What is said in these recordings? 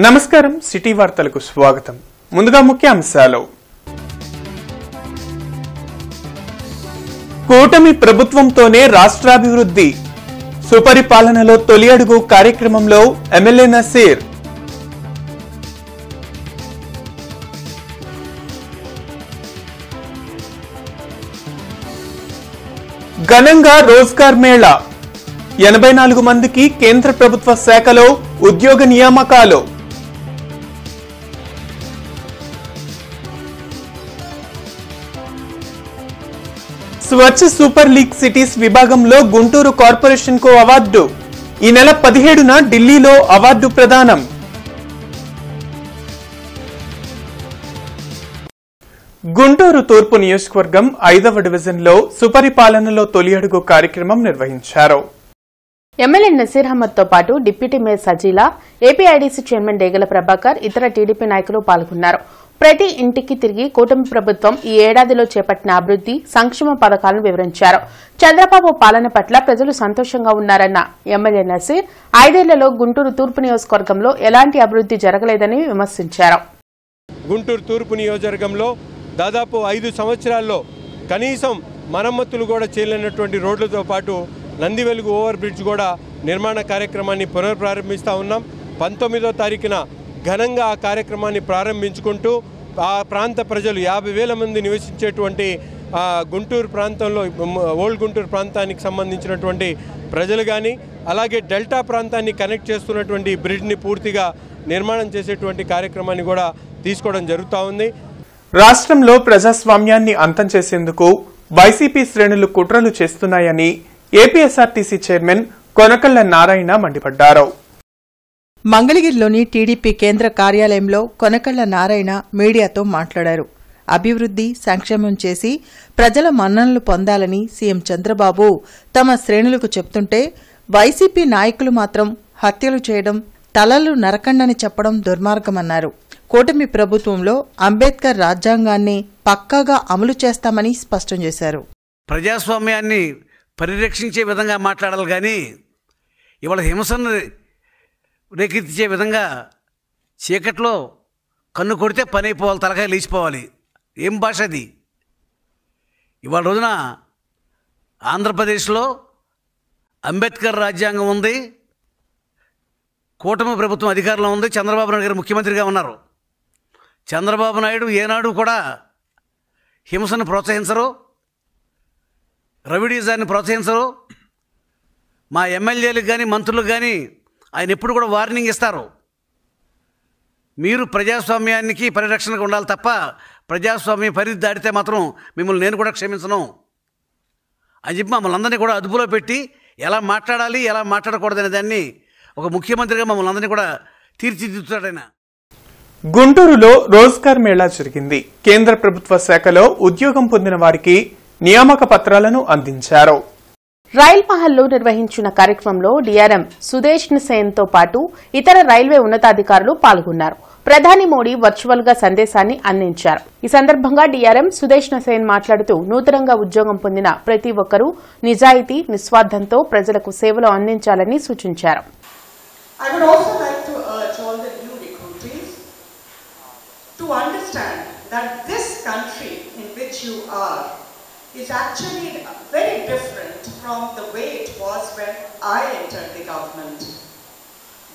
నమస్కారం సిటీ వార్తలకు స్వాగతం. ముందుగా ముఖ్యాంశాలు. కూటమి ప్రభుత్వంతోనే రాష్ట్రాభివృద్ధి, సుపరిపాలనలో తొలి అడుగు కార్యక్రమంలో ఎమ్మెల్యే నసీర్. ఘనంగా రోజ్గార్ మేళా, 84 మందికి కేంద్ర ప్రభుత్వ శాఖలో ఉద్యోగ నియామకాలు. స్వచ్ఛ సూపర్ లీగ్ సిటీస్ విభాగంలో గుంటూరు కార్పొరేషన్ కు అవార్డు. ఈ నెల 17న ఢిల్లీలో అవార్డు ప్రదానం. గుంటూరు తూర్పు నియోజకవర్గం 5వ డివిజన్లో సుపరిపాలనలో తొలి అడుగు కార్యక్రమం నిర్వహించారు. ఎమ్మెల్యే నసీర్ అహ్మద్ తో పాటు deputy mayor Sajila, APIDC chairman డేగల ప్రభాకర్, ఇతర టీడీపీ నాయకులు పాల్గొన్నారు. ప్రతి ఇంటికి తిరిగి కూటమి ప్రభుత్వం ఈ ఏడాదిలో చేపట్టిన అభివృద్ది, సంక్షేమ పథకాలను వివరించారు. చంద్రబాబు పాలన పట్ల ప్రజలు సంతోషంగా ఉన్నారన్న ఎమ్మెల్యే నసీర్, 5 ఏళ్లలో గుంటూరు తూర్పు నియోజకవర్గంలో ఎలాంటి అభివృద్ది జరగలేదని విమర్శించారు. గుంటూరు తూర్పు నియోజకవర్గంలో దాదాపు 5 సంవత్సరాల్లో కనీసం మరమ్మతులు కూడా చేయలేనటువంటి రోడ్లతో పాటు నందివెలుగు ఓవర్ బ్రిడ్జ్ కూడా నిర్మాణ కార్యక్రమాన్ని పునఃప్రారంభిస్తూ ఉన్నాం. 19వ తారీఖున ఘనంగా ఆ కార్యక్రమాన్ని ప్రారంభించుకుంటూ ఆ ప్రాంత ప్రజలు 50,000 మంది నివసించేటువంటి గుంటూరు ప్రాంతంలో, ఓల్డ్ గుంటూరు ప్రాంతానికి సంబంధించినటువంటి ప్రజలు కానీ, అలాగే డెల్టా ప్రాంతాన్ని కనెక్ట్ చేస్తున్నటువంటి బ్రిడ్జ్ని పూర్తిగా నిర్మాణం చేసేటువంటి కార్యక్రమాన్ని కూడా తీసుకోవడం జరుగుతూ ఉంది. రాష్ట్రంలో ప్రజాస్వామ్యాన్ని అంతం చేసేందుకు వైసీపీ శ్రేణులు కుట్రలు చేస్తున్నాయని ఏపీఎస్ఆర్టీసీ చైర్మన్ కొనకళ్ల నారాయణ మండిపడ్డారు. మంగళగిరిలోని టీడీపీ కేంద్ర కార్యాలయంలో కొనకళ్ల నారాయణ మీడియాతో మాట్లాడారు. అభివృద్ది, సంక్షేమం చేసి ప్రజల మన్ననలు పొందాలని సీఎం చంద్రబాబు తమ శ్రేణులకు చెప్తుంటే వైసీపీ నాయకులు మాత్రం హత్యలు చేయడం, తలలు నరకండని చెప్పడం దుర్మార్గమన్నారు. కూటమి ప్రభుత్వంలో అంబేద్కర్ రాజ్యాంగాన్ని పక్కాగా అమలు చేస్తామని స్పష్టం చేశారు. ప్రజాస్వామ్యాన్ని పరిరక్షించే విధంగా మాట్లాడాలి కానీ ఇవాళ హింసను రేకెత్తించే విధంగా చీకట్లో కన్ను కొడితే పని అయిపోవాలి, తలకాయ లేచిపోవాలి. ఏం భాష అది? ఇవాళ రోజున ఆంధ్రప్రదేశ్లో అంబేద్కర్ రాజ్యాంగం ఉంది, కూటమి ప్రభుత్వం అధికారంలో ఉంది, చంద్రబాబు నాయుడు గారు ముఖ్యమంత్రిగా ఉన్నారు. చంద్రబాబు నాయుడు ఏనాడు కూడా హింసను ప్రోత్సహించరు, రవిడీజాన్ని ప్రోత్సహించరు. మా ఎమ్మెల్యేలకు కానీ మంత్రులకు కానీ ఆయన ఎప్పుడు కూడా వార్నింగ్ ఇస్తారు. మీరు ప్రజాస్వామ్యానికి పరిరక్షణగా ఉండాలి తప్ప ప్రజాస్వామ్య పరిధి దాటితే మాత్రం మిమ్మల్ని నేను కూడా క్షమించను అని చెప్పి మమ్మల్ని అందరినీ కూడా అదుపులో పెట్టి ఎలా మాట్లాడాలి, ఎలా మాట్లాడకూడదనే దాన్ని ఒక ముఖ్యమంత్రిగా మమ్మల్ని అందరినీ కూడా తీర్చిదిద్దుతాడైన. గుంటూరులో రోజ్గార్ మేళా జరిగింది. కేంద్ర ప్రభుత్వ శాఖలో ఉద్యోగం పొందిన వారికి నియామక పత్రాలను అందించారు. రైల్ మహల్లో నిర్వహించిన కార్యక్రమంలో డీఆర్ఎం సుదేశ్ సేన్ తో పాటు ఇతర రైల్వే ఉన్నతాధికారులు పాల్గొన్నారు. ప్రధాని మోడీ వర్చువల్ గా సందేశాన్ని అందించారు. ఈ సందర్భంగా డీఆర్ఎం సుదేశ్ సేన్ మాట్లాడుతూ నూతనంగా ఉద్యోగం పొందిన ప్రతి ఒక్కరూ నిజాయితీ, నిస్వార్థంతో ప్రజలకు సేవలు అందించాలని సూచించారు. To understand that this country in which you are is actually very different from the way it was when I entered the government.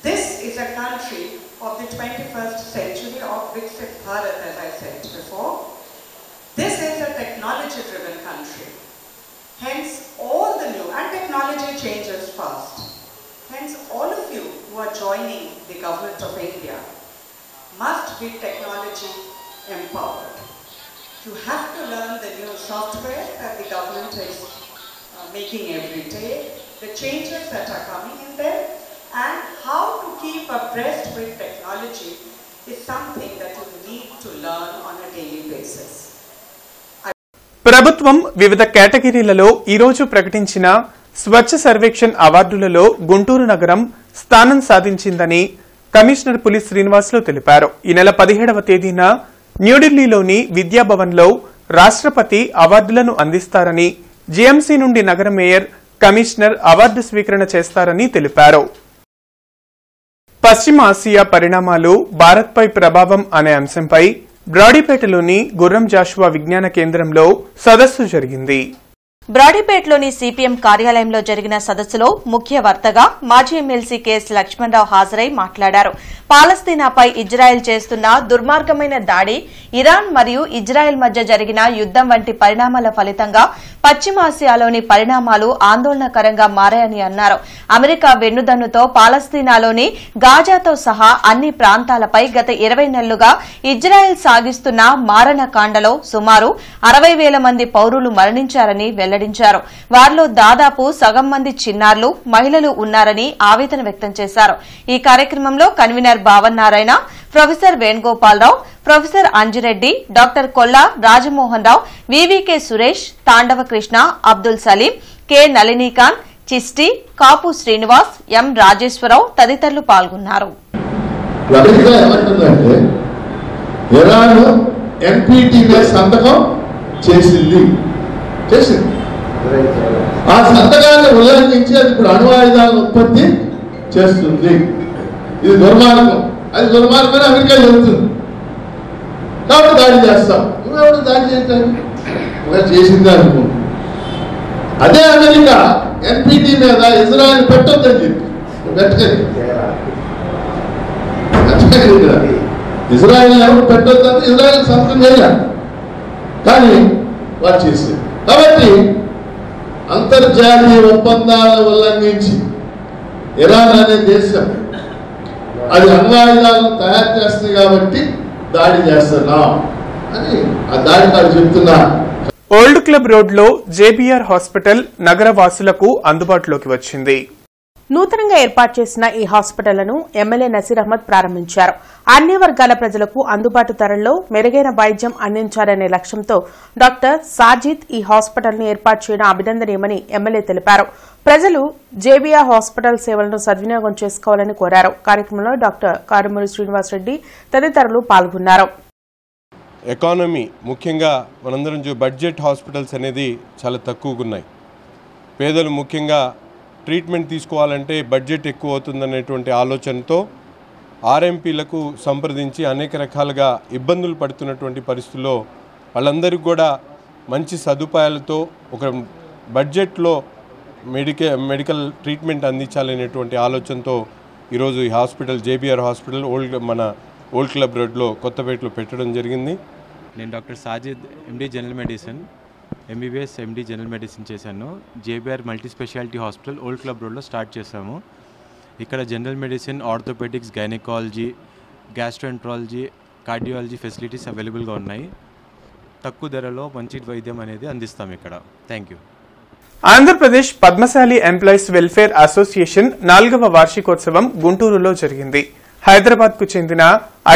This is a country of the 21st century of Viksit Bharat, as I said before. This is a technology-driven country. Hence, all the new, and technology changes fast. Hence, all of you who are joining the government of India must be technology empowered. You have to learn the new software that the government is making every day, the changes that are coming in there, and how to keep abreast with technology is something that you need to learn on a daily basis. ప్రభుత్వం వివిధ కేటగిరీలలో ఈరోజు ప్రకటించిన స్వచ్ఛ సర్వేక్షణ్ అవార్డులలో గుంటూరు నగరం స్థానం సాధించిందని commissioner పులి శ్రీనివాసులు తెలిపారు. ఈ నెల 17వ తేదీన న్యూఢిల్లీలోని విద్యాభవన్లో రాష్ట్రపతి అవార్డులను అందిస్తారని, జీఎంసీ నుండి నగర మేయర్, కమిషనర్ అవార్డు స్వీకరణ చేస్తారని తెలిపారు. పశ్చిమ ఆసియా పరిణామాలు భారత్పై ప్రభావం అనే అంశంపై బ్రాడీపేటలోని గుర్రం జాషువా విజ్ఞాన కేంద్రంలో సదస్సు జరిగింది. బ్రాడీపేటలోని సిపిఎం కార్యాలయంలో జరిగిన సదస్సులో ముఖ్య వర్తగా మాజీ ఎమ్మెల్సీ కెఎస్ లక్ష్మణరావు హాజరై మాట్లాడారు. పాలస్తీనాపై ఇజ్రాయెల్ చేస్తున్న దుర్మార్గమైన దాడి, ఇరాన్ మరియు ఇజ్రాయెల్ మధ్య జరిగిన యుద్దం వంటి పరిణామాల ఫలితంగా పశ్చిమాసియాలోని పరిణామాలు ఆందోళనకరంగా మారాయని అన్నారు. అమెరికా వెన్నుదన్నుతో పాలస్తీనాలోని గాజాతో సహా అన్ని ప్రాంతాలపై గత 20 నెలలుగా ఇజ్రాయెల్ సాగిస్తున్న మారణకాండలో సుమారు 60,000 మంది పౌరులు మరణించారని వెల్లడించారు. వారిలో దాదాపు సగం మంది చిన్నారులు, మహిళలు ఉన్నారని ఆవేదన వ్యక్తం చేశారు. ఈ కార్యక్రమంలో convener Bhavannarayana, professor Venugopalarao, professor Anjireddy, doctor Kolla Rajamohan Rao, VVK Suresh, Tandava Krishna, Abdul Saleem, K Nalinikanth, Chishti, Kapu Srinivas, M Rajeswararao తదితరులు పాల్గొన్నారు. ఆ సంతకాన్ని ఉల్లంఘించి అది ఇప్పుడు అణు ఆయుధాలను ఉత్పత్తి చేస్తుంది. ఇది దుర్మార్గం. అది దుర్మార్గం అమెరికా చెబుతుంది. కాబట్టి దాడి చేస్తాం. నువ్వెవడు దాడి చేయటానికి చేసింది అనుకో. అదే అమెరికా ఎన్పిటి మీద ఇజ్రాయెల్ పెట్టొద్దని చెప్పి పెట్టలేదు. ఇజ్రాయెల్ ఎవరు పెట్టొద్దని ఇజ్రాయెల్ సంతకం చేయాలి, కానీ వారు చేసేది. కాబట్టి అంతర్జాతీయ ఒప్పందాలను ఉల్లంఘించి ఇరాన్ అనే దేశం అది అణ్వాయుధాలను తయారు చేస్తుంది కాబట్టి దాడి చేస్తున్నాం అని ఆ దాడికారు చెప్తున్నా. ఓల్డ్ క్లబ్ రోడ్లో జేబీఆర్ హాస్పిటల్ నగర వాసులకు అందుబాటులోకి వచ్చింది. నూతనంగా ఏర్పాటు చేసిన ఈ హాస్పిటల్ను ఎమ్మెల్యే నసీర్ అహ్మద్ ప్రారంభించారు. అన్ని వర్గాల ప్రజలకు అందుబాటు ధరల్లో మెరుగైన వైద్యం అందించాలనే లక్ష్యంతో డాక్టర్ సాజిద్ ఈ హాస్పిటల్ను ఏర్పాటు చేయడం అభినందనీయమని ఎమ్మెల్యే తెలిపారు. ప్రజలు జేబీఆర్ హాస్పిటల్ సేవలను సద్వినియోగం చేసుకోవాలని కోరారు. కార్యక్రమంలో డాక్టర్ కారుమూరి శ్రీనివాసరెడ్డి తదితరులు పాల్గొన్నారు. ఎకానమీ ముఖ్యంగా మనందరం బడ్జెట్ హాస్పిటల్స్ అనేది చాలా తక్కువగా ఉన్నాయి. పేదలు ముఖ్యంగా ట్రీట్మెంట్ తీసుకోవాలంటే బడ్జెట్ ఎక్కువ అవుతుందనేటువంటి ఆలోచనతో ఆర్ఎంపీలకు సంప్రదించి అనేక రకాలుగా ఇబ్బందులు పడుతున్నటువంటి పరిస్థితుల్లో వాళ్ళందరికీ కూడా మంచి సదుపాయాలతో ఒక బడ్జెట్లో మెడికల్ ట్రీట్మెంట్ అందించాలనేటువంటి ఆలోచనతో ఈరోజు ఈ hospital JBR hospital old club రోడ్లో కొత్తపేటలో పెట్టడం జరిగింది. నేను doctor Sajid MD general medicine, MBBS MD general medicine చేశాను. JBR multi speciality hospital old club రోడ్లో స్టార్ట్ చేశాము. ఇక్కడ general medicine, orthopaedics, gynaecology, gastroenterology, cardiology facilities అవైలబుల్గా ఉన్నాయి. తక్కువ ధరలో మంచి వైద్యం అనేది అందిస్తాం ఇక్కడ. Thank you. Andhra Pradesh Padmashali employees welfare association 4వ వార్షికోత్సవం గుంటూరులో జరిగింది. హైదరాబాద్కు చెందిన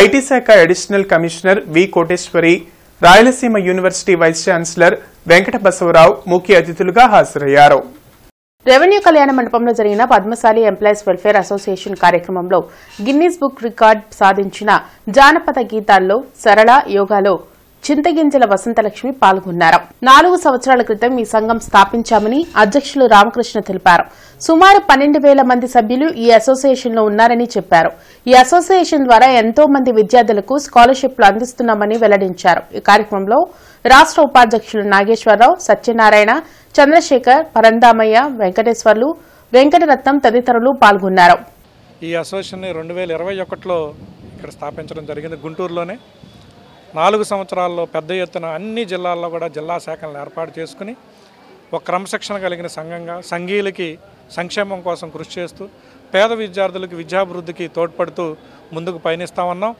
ఐటీ శాఖ additional commissioner V Koteswari, Rayalaseema university vice chancellor Venkata Basavarao ముఖ్య అతిథులుగా హాజరయ్యారు. రెవెన్యూ కళ్యాణ మండపంలో జరిగిన పద్మశాలి ఎంప్లాయీస్ వెల్ఫేర్ అసోసియేషన్ కార్యక్రమంలో గిన్నీస్ బుక్ రికార్డ్ సాధించిన జానపద గీతాల్లో సరళ, యోగాలో చింతగింజల వసంతలక్ష్మి పాల్గొన్నారు. 4 సంవత్సరాల క్రితం ఈ సంఘం స్థాపించామని అధ్యక్షులు రామకృష్ణ తెలిపారు. సుమారు 12,000 మంది సభ్యులు ఈ అసోసియేషన్లో ఉన్నారని చెప్పారు. ఈ అసోసియేషన్ ద్వారా ఎంతో మంది విద్యార్థులకు స్కాలర్షిప్లు అందిస్తున్నామని వెల్లడించారు. ఈ కార్యక్రమంలో రాష్ట్ర ఉపాధ్యక్షులు నాగేశ్వరరావు, సత్యనారాయణ, చంద్రశేఖర్, పరందామయ్య, వెంకటేశ్వర్లు, వెంకటరత్నం తదితరులు పాల్గొన్నారు. ఈ అసోసియేషన్ 2021లో ఇక్కడ స్థాపించడం జరిగింది. గుంటూరులోనే 4 సంవత్సరాల్లో పెద్ద ఎత్తున అన్ని జిల్లాల్లో కూడా జిల్లా శాఖలను ఏర్పాటు చేసుకుని ఒక క్రమశిక్షణ కలిగిన సంఘంగా సంఘీయులకి సంక్షేమం కోసం కృషి చేస్తూ పేద విద్యార్థులకి విద్యాభివృద్ధికి తోడ్పడుతూ ముందుకు పయనిస్తూ ఉన్నాం.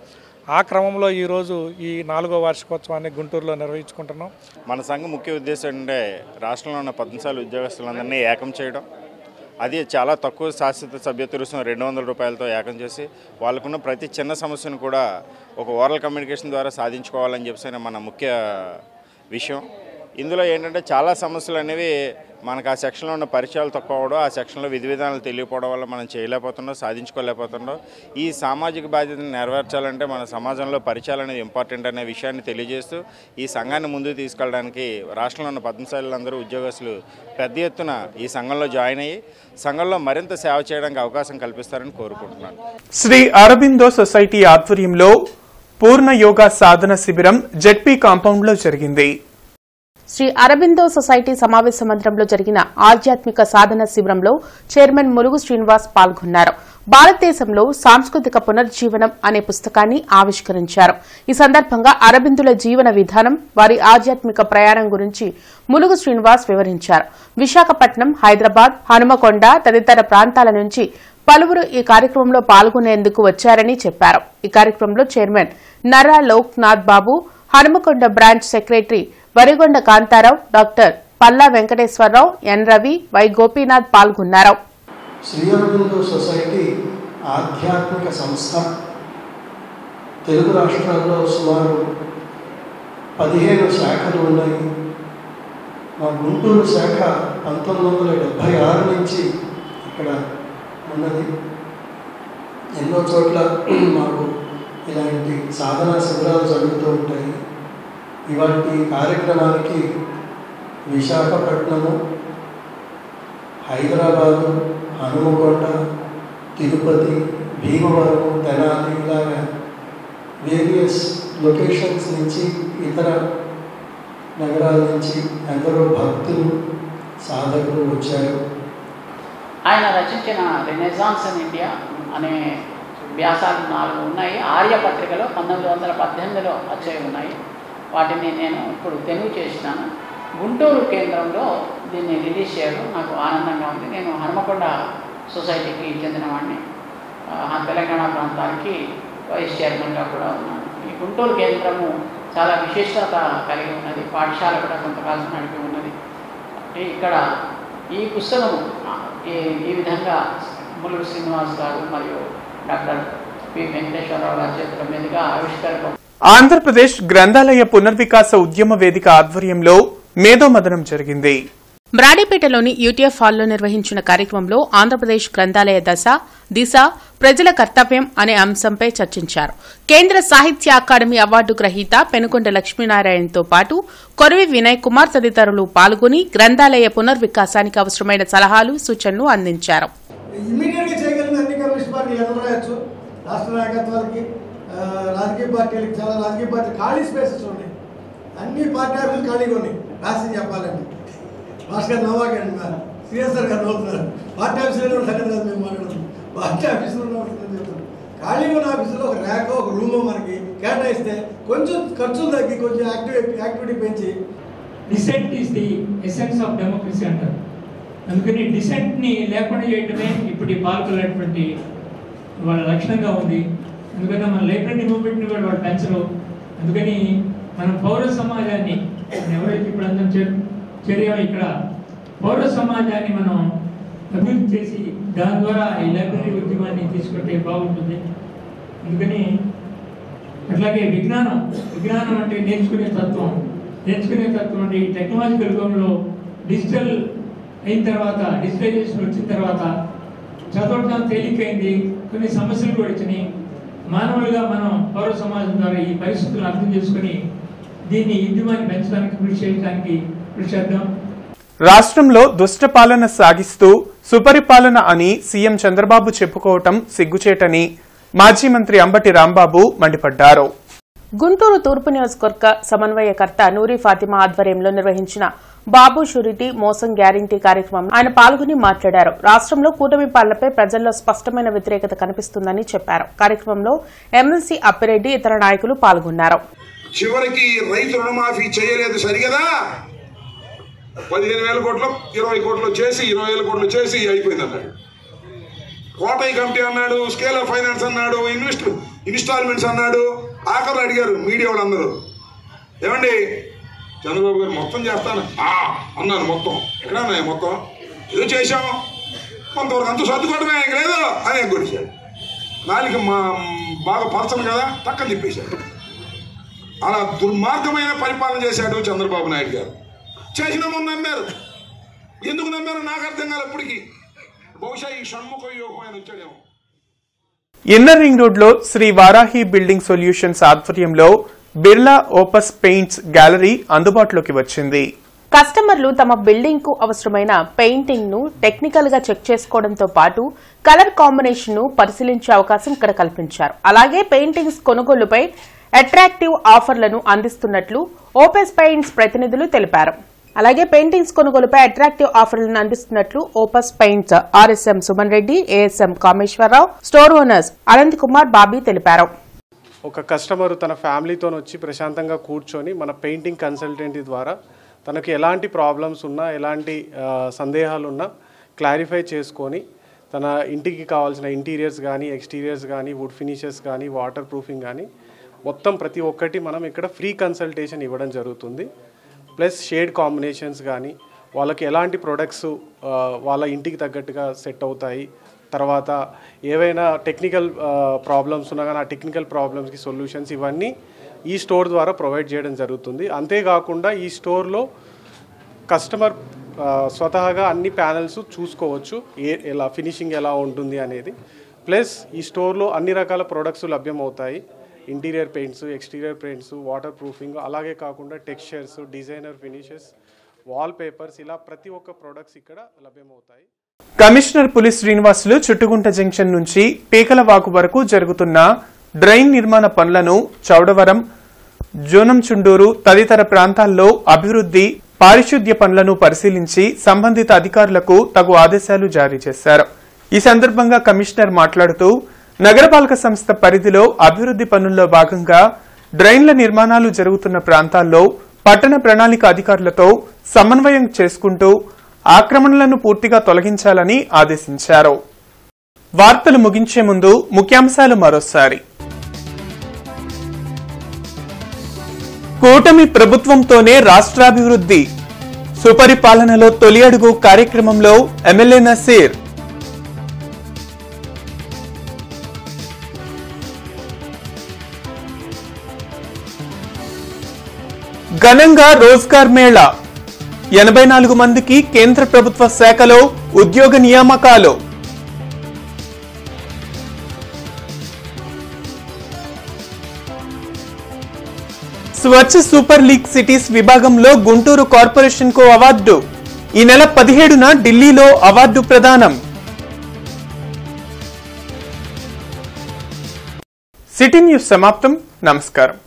ఆ క్రమంలో ఈరోజు ఈ 4వ వార్షికోత్సవాన్ని గుంటూరులో నిర్వహించుకుంటున్నాం. మన సంఘం ముఖ్య ఉద్దేశం అంటే రాష్ట్రంలో ఉన్న పద్మశాలి ఉద్యోగస్తులందరినీ ఏకం చేయడం. అది చాలా తక్కువ శాశ్వత సభ్యత్వ రుసుము 200 రూపాయలతో ఏకం చేసి వాళ్ళకున్న ప్రతి చిన్న సమస్యను కూడా ఒక ఓరల్ కమ్యూనికేషన్ ద్వారా సాధించుకోవాలని చెప్పి మన ముఖ్య విషయం. ఇందులో ఏంటంటే చాలా సమస్యలు అనేవి మనకు ఆ సెక్షన్లో ఉన్న పరిచయాలు తక్కువ అవడం, ఆ సెక్షన్లో విధి విధానాలు తెలియకపోవడం వల్ల మనం చేయలేకపోతున్నాం, సాధించుకోలేకపోతున్నాం. ఈ సామాజిక బాధ్యతను నెరవేర్చాలంటే మన సమాజంలో పరిచయాలు అనేది ఇంపార్టెంట్ అనే విషయాన్ని తెలియజేస్తూ ఈ సంఘాన్ని ముందుకు తీసుకెళ్ళడానికి రాష్ట్రంలో ఉన్న పద్మశాలీలందరూ ఉద్యోగస్తులు పెద్ద ఎత్తున ఈ సంఘంలో జాయిన్ అయ్యి సంఘంలో మరింత సేవ చేయడానికి అవకాశం కల్పిస్తారని కోరుకుంటున్నాను. శ్రీ అరబిందో సొసైటీ ఆధ్వర్యంలో పూర్ణ యోగా సాధన శిబిరం జెడ్పీ కాంపౌండ్ లో జరిగింది. శ్రీ అరబిందో సొసైటీ సమావేశ మందిరంలో జరిగిన ఆధ్యాత్మిక సాధన శిబిరంలో చైర్మన్ ములుగు శ్రీనివాస్ పాల్గొన్నారు. భారతదేశంలో సాంస్కృతిక పునర్జీవనం అనే పుస్తకాన్ని ఆవిష్కరించారు. ఈ సందర్భంగా అరబిందుల జీవన విధానం, వారి ఆధ్యాత్మిక ప్రయాణం గురించి ములుగు శ్రీనివాస్ వివరించారు. విశాఖపట్నం, హైదరాబాద్, హనుమకొండ తదితర ప్రాంతాల నుంచి పలువురు ఈ కార్యక్రమంలో పాల్గొనేందుకు వచ్చారని చెప్పారు. ఈ కార్యక్రమంలో chairman Narra Loknath Babu, Hanumakonda branch secretary Varigonda Kantharao, doctor Palla Venkateswararao, N Ravi, Y Gopinath పాల్గొన్నారు. శ్రీ అరబిందో సొసైటీ ఆధ్యాత్మిక సంస్థ తెలుగు రాష్ట్రాల్లో సుమారు 15 శాఖలు ఉన్నాయి. మా గుంటూరు శాఖ 1976 నుంచి ఇక్కడ ఉన్నది. ఎన్నో చోట్ల మాకు ఇలాంటి సాధనా శిబిరాలు జరుగుతూ ఉంటాయి. ఇవాటి కార్యక్రమానికి విశాఖపట్నము, హైదరాబాదు, హనుమకొండ, తిరుపతి, భీమవరం, తెనాలి ఇలాగా వేరియస్ లొకేషన్స్ నుంచి, ఇతర నగరాల నుంచి ఎందరో భక్తులు, సాధకులు వచ్చారు. ఆయన రచించిన రెనెసాన్స్ ఇన్ ఇండియా అనే వ్యాసాలు 4 ఉన్నాయి. ఆర్యపత్రికలో 1918లో వచ్చేవి ఉన్నాయి. వాటిని నేను ఇప్పుడు తెలుగు చేసినాను. గుంటూరు కేంద్రంలో దీన్ని రిలీజ్ చేయడం నాకు ఆనందంగా ఉంది. నేను హనుమకొండ సొసైటీకి చెందిన వాడిని, తెలంగాణ ప్రాంతానికి వైస్ చైర్మన్గా కూడా ఉన్నాను. ఈ గుంటూరు కేంద్రము చాలా విశిష్టత కలిగి ఉన్నది. పాఠశాల కూడా కొంతకాలం నడిపి ఉన్నది. ఇక్కడ ఈ పుస్తకము ఈ విధంగా ములుగు శ్రీనివాస్ గారు మరియు డాక్టర్ పి వెంకటేశ్వరరావు గారి చేతుల మీదుగా ఆవిష్కరణ. ఆంధ్రప్రదేశ్ గ్రంథాలయ పునర్వికాస ఉద్యమ వేదిక ఆధ్వర్యంలో మేధోమథనం జరిగింది. బ్రాడీపేటలోని యూటీఎఫ్ హాల్లో నిర్వహించిన కార్యక్రమంలో ఆంధ్రప్రదేశ్ గ్రంథాలయ దిశ ప్రజల కర్తవ్యం అనే అంశంపై చర్చించారు. కేంద్ర సాహిత్య అకాడమీ అవార్డు గ్రహీత పెనుకొండ లక్ష్మీనారాయణతో పాటు కొరవి వినయ్ కుమార్ తదితరులు పాల్గొని గ్రంథాలయ పునర్వికాసానికి అవసరమైన సలహాలు, సూచనలు అందించారు. రాజకీయ పార్టీలకు చాలా రాజకీయ పార్టీలు ఖాళీ స్పేసెస్ ఉన్నాయి. అన్ని పార్టీ ఆఫీసులు ఖాళీగా ఉన్నాయి. రాసి చెప్పాలండి, భాస్కర్ నవ్వాకండి, సిఎస్ఆర్ గారు అవుతున్నారు. పార్టీ ఆఫీసులో సంగతి కాదు మేము మాట్లాడుతున్నాం. పార్టీ ఆఫీసులో చెప్తున్నాం. ఖాళీగా ఉన్న ఆఫీసులో ఒక ర్యాక్, ఒక రూమ్ మనకి కేటాయిస్తే కొంచెం ఖర్చులు తగ్గి కొంచెం యాక్టివిటీ పెంచి. Dissent is the essence of democracy అంటారు. అందుకని డిసెంట్ని లేకుండా చేయడమే ఇప్పుడు ఈ పాల్గొనేటువంటి వాళ్ళ లక్షణంగా ఉంది. అందుకని మన లైబ్రరీ మూవ్మెంట్ని కూడా వాళ్ళు పెంచరు. అందుకని మనం పౌర సమాజాన్ని ఎవరైతే ఇప్పుడు అందరం చేరామో ఇక్కడ పౌర సమాజాన్ని మనం అభివృద్ధి చేసి దాని ద్వారా ఈ లైబ్రరీ ఉద్యమాన్ని తీసుకుంటే బాగుంటుంది. అందుకని అట్లాగే విజ్ఞానం అంటే నేర్చుకునే తత్వం అంటే ఈ టెక్నాలజికల్ యుగంలో డిజిటల్ అయిన తర్వాత, డిజిటలైజేషన్ వచ్చిన తర్వాత చదవడం తేలికైంది, కొన్ని సమస్యలు కూడా వచ్చినాయి. మానవులుగా మనం పౌర సమాజం ద్వారా ఈ పరిస్థితులను అర్థం చేసుకుని దీన్ని ఉద్యమాన్ని పెంచడానికి కృషి చేద్దాం. రాష్ట్రంలో దుష్ట పాలన సాగిస్తూ సుపరిపాలన అని సీఎం చంద్రబాబు చెప్పుకోవటం సిగ్గుచేటని మాజీ మంత్రి అంబటి రాంబాబు మండిపడ్డారు. గుంటూరు తూర్పు నియోజకవర్గ సమన్వయకర్త నూరి ఫాతిమా ఆధ్వర్యంలో నిర్వహించిన బాబు షూరిటీ మోసం గ్యారంటీ కార్యక్రమం ఆయన పాల్గొని మాట్లాడారు. రాష్ట్రంలో కూటమి పాలనపై ప్రజల్లో స్పష్టమైన వ్యతిరేకత కనిపిస్తుందని చెప్పారు. కార్యక్రమంలో ఎమ్మెల్సీ అప్పిరెడ్డి, ఇతర నాయకులు పాల్గొన్నారు. చివరికి రైతు రుణమాఫీ చేయలేదు సరిగదా, 15,000 కోట్లు 20 కోట్లు చేసి 20,000 కోట్లు చేసి అయిపోయింది అన్నాడు. కోటయ్య కమిటీ అన్నాడు, స్కేల్ ఆఫ్ ఫైనాన్స్ అన్నాడు, ఇన్స్టాల్మెంట్స్ అన్నాడు. ఆఖరు అడిగారు మీడియా వాళ్ళందరూ, ఏమండి చంద్రబాబు గారు మొత్తం చేస్తాను అన్నాను. మొత్తం ఎక్కడ మొత్తం ఏదో చేశాం, కొంతవరకు అంత సర్దుకోవడమే ఇంక లేదు అని ఎగ్గొడిచాడు. నాలుగు బాగా పరచను కదా పక్కన తిప్పేశాడు. అలా దుర్మార్గమైన పరిపాలన చేశాడు చంద్రబాబు నాయుడు గారు. చేసినామని నమ్మారు. ఎందుకు నమ్మారో నాకు అర్థం కాదు ఇప్పటికీ. బహుశా ఈ షణ్ముఖ యోగం ఆయన వచ్చాడేమో. ఇన్నర్ రింగ్ రోడ్ లో శ్రీ వారాహి బిల్డింగ్ సొల్యూషన్స్ ఆధ్వర్యంలో బిర్లా ఓపస్ పెయింట్స్ గ్యాలరీ అందుబాటులోకి వచ్చింది. కస్టమర్లు తమ బిల్డింగ్ కు అవసరమైన పెయింటింగ్ ను టెక్నికల్ గా చెక్ చేసుకోవడంతో పాటు కలర్ కాంబినేషన్ ను పరిశీలించే అవకాశం ఇక్కడ కల్పించారు. అలాగే పెయింటింగ్స్ కొనుగోలుపై అట్రాక్టివ్ ఆఫర్లను అందిస్తున్నట్లు ఓపస్ పెయింట్స్ ప్రతినిధులు తెలిపారు. అలాగే పెయింటింగ్స్ కొనుగోలుపై అట్రాక్టివ్ ఆఫర్లను అందిస్తున్నట్లు Opus paints RSM Suman Reddy, ASM Kameswararao, store owners Anant Kumar, Bobby తెలిపారు. ఒక కస్టమర్ తన ఫ్యామిలీతో వచ్చి ప్రశాంతంగా కూర్చొని మన పెయింటింగ్ కన్సల్టెంట్ ద్వారా తనకు ఎలాంటి ప్రాబ్లమ్స్ ఉన్నా, ఎలాంటి సందేహాలు ఉన్నా క్లారిఫై చేసుకొని తన ఇంటికి కావాల్సిన ఇంటీరియర్స్ కానీ, ఎక్స్టీరియర్స్ కానీ, వుడ్ ఫినిషెస్ కానీ, వాటర్ ప్రూఫింగ్ కానీ మొత్తం ప్రతి ఒక్కటి మనం ఇక్కడ ఫ్రీ కన్సల్టేషన్ ఇవ్వడం జరుగుతుంది. ప్లస్ షేడ్ కాంబినేషన్స్ కానీ, వాళ్ళకి ఎలాంటి ప్రొడక్ట్స్ వాళ్ళ ఇంటికి తగ్గట్టుగా సెట్ అవుతాయి, తర్వాత ఏవైనా టెక్నికల్ ప్రాబ్లమ్స్ ఉన్నా కానీ ఆ టెక్నికల్ ప్రాబ్లమ్స్కి సొల్యూషన్స్ ఇవన్నీ ఈ స్టోర్ ద్వారా ప్రొవైడ్ చేయడం జరుగుతుంది. అంతేకాకుండా ఈ స్టోర్లో కస్టమర్ స్వతహాగా అన్ని ప్యానెల్స్ చూసుకోవచ్చు, ఎలా ఫినిషింగ్ ఎలా ఉంటుంది అనేది. ప్లస్ ఈ స్టోర్లో అన్ని రకాల ప్రొడక్ట్స్ లభ్యమవుతాయి. Interior paints, exterior paints, water proofing, అలాగే కాకుండా textures, designer finishes, wall papers, ఇలా ప్రతి ఒక్క ప్రొడక్ట్స్ ఇక్కడ లభ్యమవుతాయి. కమిషనర్ పులి శ్రీనివాసులు చుట్టుగుంట జంక్షన్ నుంచి పీకలవాకు వరకు జరుగుతున్న డ్రైన్ నిర్మాణ పనులను చౌడవరం, జోనంచుండూరు తదితర ప్రాంతాల్లో అభివృద్ది, పారిశుద్ధ్య పనులను పరిశీలించి సంబంధిత అధికారులకు తగు ఆదేశాలు జారీ చేశారు. ఈ సందర్భంగా కమిషనర్ మాట్లాడుతూ నగరపాలక సంస్థ పరిధిలో అభివృద్ది పనుల్లో భాగంగా డ్రైన్ల నిర్మాణాలు జరుగుతున్న ప్రాంతాల్లో పట్టణ ప్రణాళిక అధికారులతో సమన్వయం చేసుకుంటూ ఆక్రమణలను పూర్తిగా తొలగించాలని ఆదేశించారు. వార్తలు ముగించే ముందు ముఖ్యాంశాలు మరోసారి. కూటమి ప్రభుత్వంతోనే రాష్ట్రాభివృద్ది, సుపరిపాలనలో తొలి అడుగు కార్యక్రమంలో ఎమ్మెల్యే నసీర్. ఘనంగా రోజ్గార్ మేళా, 84 మందికి కేంద్ర ప్రభుత్వ శాఖలో ఉద్యోగ నియామకాలు. స్వచ్ఛ సూపర్ లీగ్ సిటీస్ విభాగంలో గుంటూరు కార్పొరేషన్ కు అవార్డు. ఈ నెల 17న ఢిల్లీలో అవార్డు ప్రదానం. సిటీ న్యూస్ సమాప్తం. నమస్కారం.